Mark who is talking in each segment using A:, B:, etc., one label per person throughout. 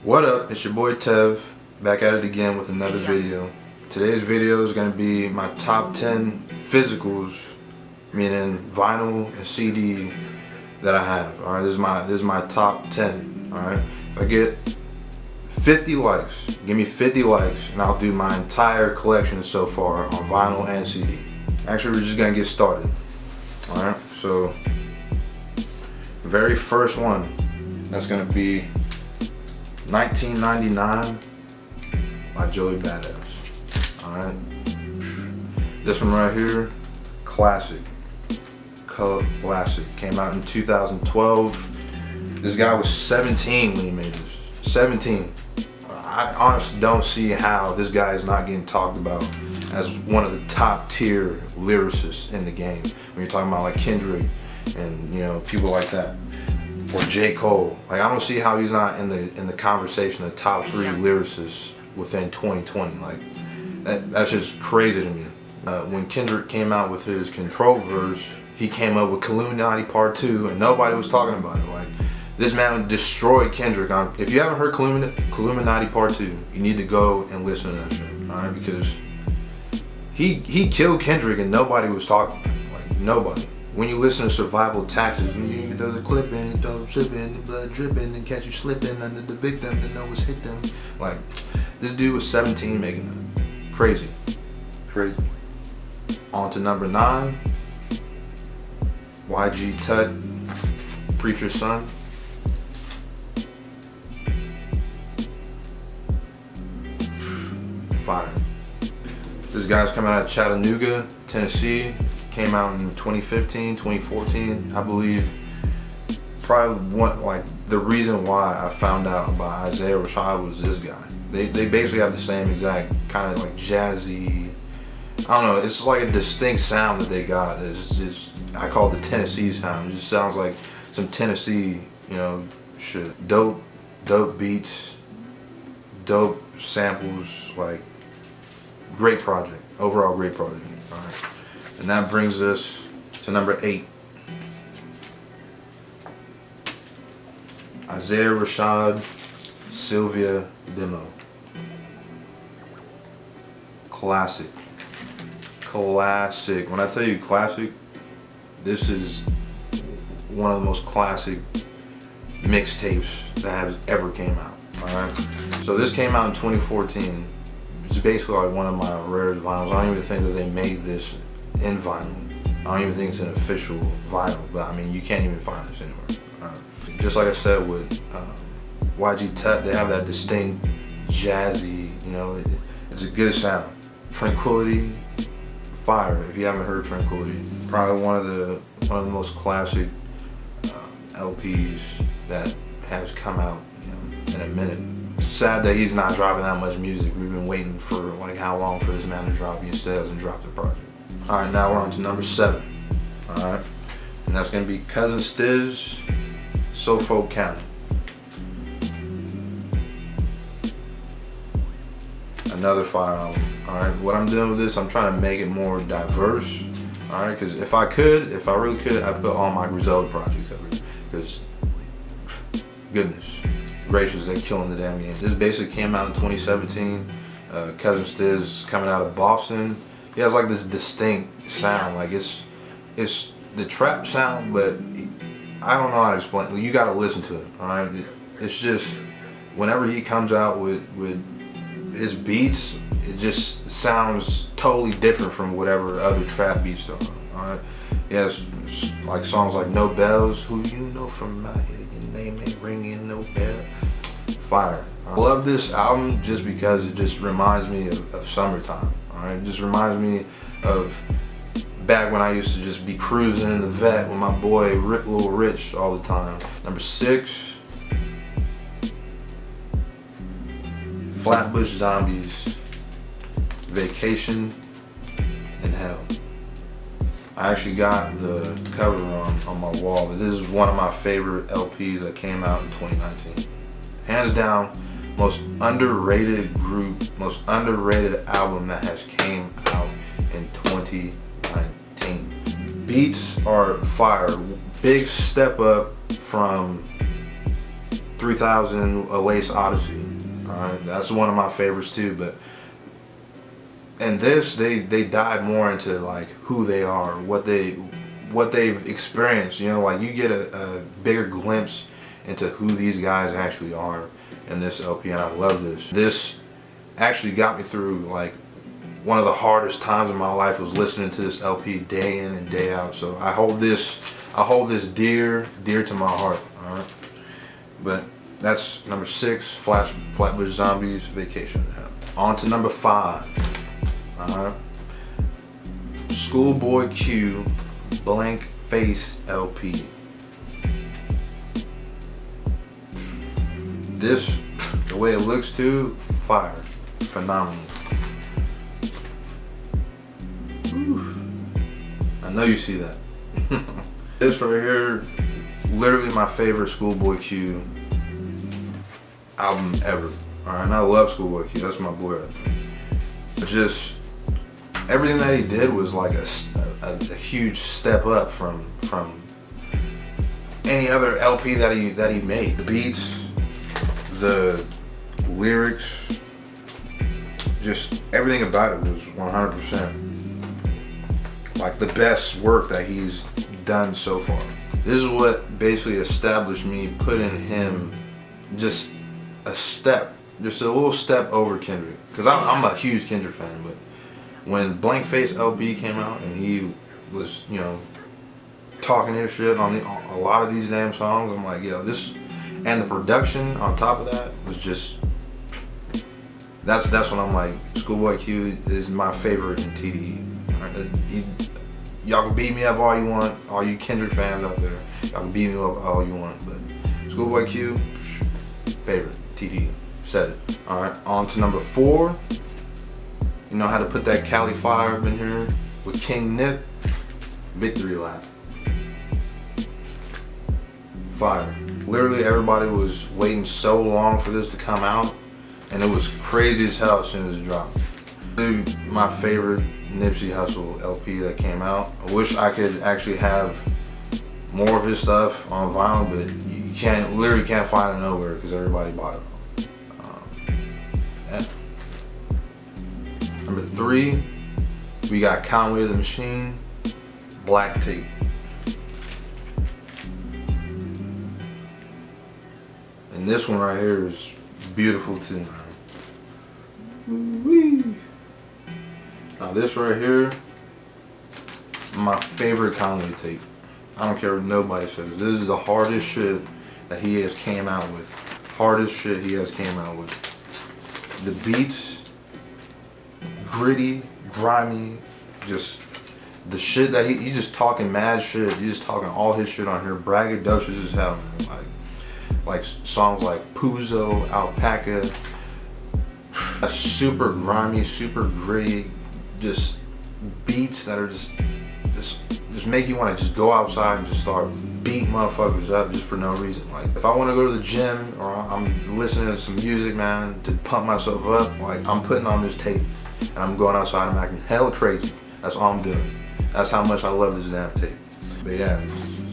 A: What up, it's your boy Tev, back at it again with another video. Today's video is going to be my top 10 physicals, meaning vinyl and CD that I have. Alright, this is my top 10. Alright, if I get 50 likes, give me 50 likes and I'll do my entire collection so far on vinyl and CD. Actually, we're just going to get started. Alright, so very first one, that's going to be 1999 by Joey Badass. Alright. This one right here, classic. Classic. Came out in 2012. This guy was 17 when he made this. 17. I honestly don't see how this guy is not getting talked about as one of the top tier lyricists in the game. When you're talking about like Kendrick and, you know, people like that. Or J. Cole. Like, I don't see how he's not in the conversation of top 3 lyricists within 2020. Like, that's just crazy to me. When Kendrick came out with his Control verse, he came up with Illuminati Part 2 and nobody was talking about it. Like, this man destroyed Kendrick. If you haven't heard Illuminati Part 2, you need to go and listen to that shit. Alright, because he killed Kendrick and nobody was talking about it. Like, nobody. When you listen to Survival Taxes, when you throw the clip in, and throw slipping, the blood dripping, and catch you slipping under the victim to know what's hit them. Like, this dude was 17 making that. Crazy. Crazy. On to number 9. YGTut, Preacher's Son. Fire. This guy's coming out of Chattanooga, Tennessee. Came out in 2015, 2014, I believe. Probably the reason why I found out about Isaiah Rashad was this guy. They basically have the same exact kind of like jazzy, I don't know, it's like a distinct sound that they got. It's just, I call it the Tennessee sound. It just sounds like some Tennessee, you know, shit. Dope beats, dope samples, like great project. Overall great project. All right. And that brings us to number 8. Isaiah Rashad, Cilvia demo. Classic. Classic. When I tell you classic, this is one of the most classic mixtapes that has ever came out. Alright? So this came out in 2014. It's basically like one of my rarest vinyls. I don't even think that they made this in vinyl. I don't even think it's an official vinyl, but I mean, you can't even find this anywhere. Just like I said with YGTut, they have that distinct jazzy, you know, it's a good sound. Tranquility, fire. If you haven't heard Tranquility, probably one of the most classic LPs that has come out, you know, in a minute. Sad that he's not dropping that much music. We've been waiting for like how long for this man to drop. He still hasn't dropped the project. Alright, now we're on to number 7. Alright, and that's gonna be Cousin Stizz, Sullfolk County. Another fire album. Alright, what I'm doing with this, I'm trying to make it more diverse. Alright, because if I really could, I'd put all my Griselda projects over. Because, goodness gracious, they're killing the damn game. This basically came out in 2017. Cousin Stizz coming out of Boston. He has like this distinct sound, like it's the trap sound, but I don't know how to explain it. You gotta listen to it, alright? It's just, whenever he comes out with his beats, it just sounds totally different from whatever other trap beats are, alright? He has like songs like No Bells, Who You Know From My Head, Your Name Ain't Ringing No Bell. Fire. I love this album just because it just reminds me of summertime. Alright, it just reminds me of back when I used to just be cruising in the vet with my boy Lil Rich all the time. Number 6, Flatbush Zombies, Vacation in Hell. I actually got the cover on my wall, but this is one of my favorite LPs that came out in 2019. Hands down, most underrated group, most underrated album that has came out in 2019. Beats are fire. Big step up from 3000 A Lace Odyssey. Alright, that's one of my favorites too. But in this, they dive more into like who they are, what they've experienced. You know, like you get a bigger glimpse into who these guys actually are in this LP, and I love this. This actually got me through like one of the hardest times in my life was listening to this LP day in and day out. So I hold this dear to my heart. All right, but that's number 6, Flatbush Zombies, Vacation. On to number 5. All right, Schoolboy Q, Blank Face LP. This, the way it looks too, fire, phenomenal. Whew. I know you see that. This right here, literally my favorite Schoolboy Q album ever. Alright, and I love Schoolboy Q, that's my boy. Just everything that he did was like a huge step up from any other LP that he made. The beats, the lyrics, just everything about it was 100% like the best work that he's done so far. This is what basically established me putting him just a little step over Kendrick. Cause I'm a huge Kendrick fan, but when Blank Face LP came out and he was, you know, talking his shit on a lot of these damn songs, I'm like, yo, this, and the production on top of that was just, that's when I'm like, Schoolboy Q is my favorite in TDE. Y'all can beat me up all you want, all you Kendrick fans out there. Y'all can beat me up all you want, but Schoolboy Q, favorite, TDE, said it. Alright, on to number 4. You know how to put that Cali fire up in here with King Nip, Victory Lap. Fire. Literally everybody was waiting so long for this to come out, and it was crazy as hell as soon as it dropped. Dude, my favorite Nipsey Hussle LP that came out. I wish I could actually have more of his stuff on vinyl, but you literally can't find it nowhere because everybody bought it. Yeah. Number 3, we got Conway The Machine, Black Tape. And this one right here is beautiful too. Woo-wee. Now this right here, my favorite Conway tape. I don't care what nobody says. This is the hardest shit that he has came out with. Hardest shit he has came out with. The beats, gritty, grimy, just the shit that he just talking mad shit. He's just talking all his shit on here, braggadocious as hell, man. Like songs like Puzo, Alpaca. That's super grimy, super gritty, just beats that are just make you want to just go outside and just start beating motherfuckers up just for no reason. Like if I want to go to the gym or I'm listening to some music, man, to pump myself up, like I'm putting on this tape and I'm going outside and I'm acting hella crazy. That's all I'm doing. That's how much I love this damn tape. But yeah,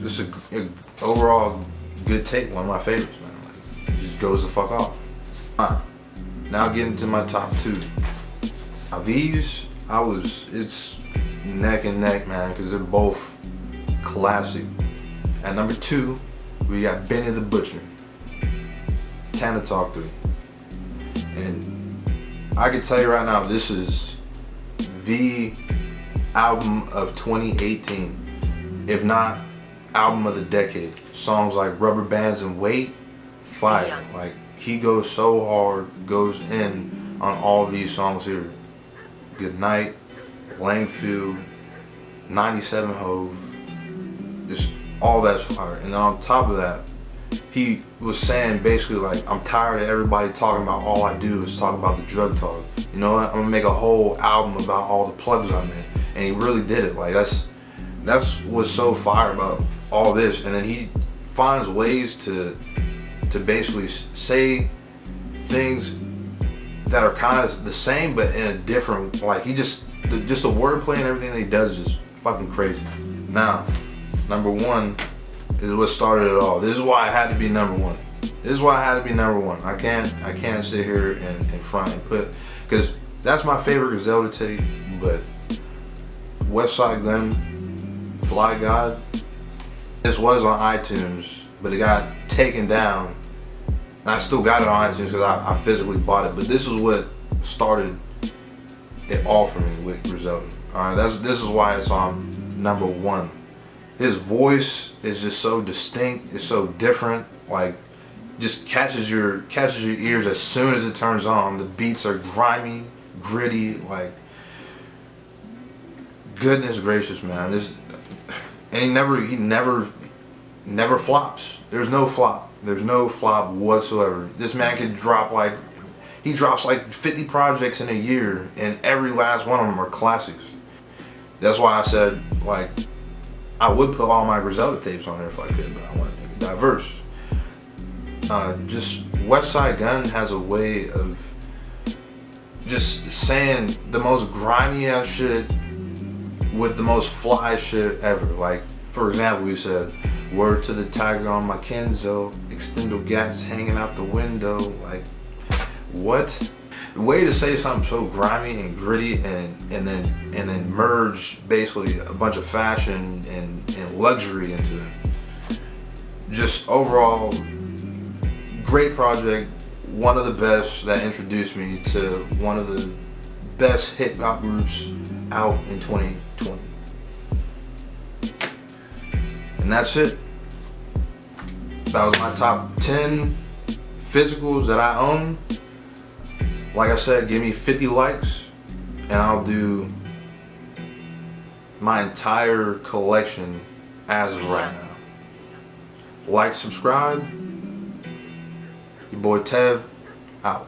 A: this is a overall good tape, one of my favorites, man. Like, it just goes the fuck off. Alright, now getting to my top 2. Now these, it's neck and neck, man, because they're both classic. At number 2, we got Benny the Butcher, Tana Talk 3. And I can tell you right now, this is the album of 2018, if not album of the decade. Songs like Rubber Bands and Wait, fire. Like he goes so hard, goes in on all these songs here. Good Night, Langfield, 97 Hove, just all that's fire. And then on top of that, he was saying basically like, I'm tired of everybody talking about all I do is talk about the drug talk. You know what? I'm gonna make a whole album about all the plugs I made. And he really did it. Like that's what's so fire about all this. And then he finds ways to basically say things that are kind of the same but in a different, like he just the wordplay and everything that he does is just fucking crazy. Now, number 1 is what started it all. This is why it had to be number 1. This is why I had to be number one. I can't sit here and front and put, because that's my favorite Griselda tape, but Westside Gunn, Flygod, this was on iTunes, but it got taken down. And I still got it on iTunes because I physically bought it. But this is what started it all for me with Griselda. Alright, this is why it's on number one. His voice is just so distinct, it's so different, like just catches your ears as soon as it turns on. The beats are grimy, gritty, like goodness gracious, man. And he never flops. There's no flop. There's no flop whatsoever. This man could drop he drops like 50 projects in a year, and every last one of them are classics. That's why I said, like, I would put all my Griselda tapes on there if I could, but I want to make it diverse. Just Westside Gunn has a way of just saying the most grimy ass shit with the most fly shit ever. Like, for example, he said, "Word to the tiger on my Kenzo, extendo gas hanging out the window." Like, what? The way to say something so grimy and gritty and then merge basically a bunch of fashion and luxury into it. Just overall, great project. One of the best that introduced me to one of the best hip hop groups out in 2020. And that's it. That was my top 10 physicals that I own. Like I said, give me 50 likes and I'll do my entire collection as of right now. Like, subscribe. Your boy Tev, out.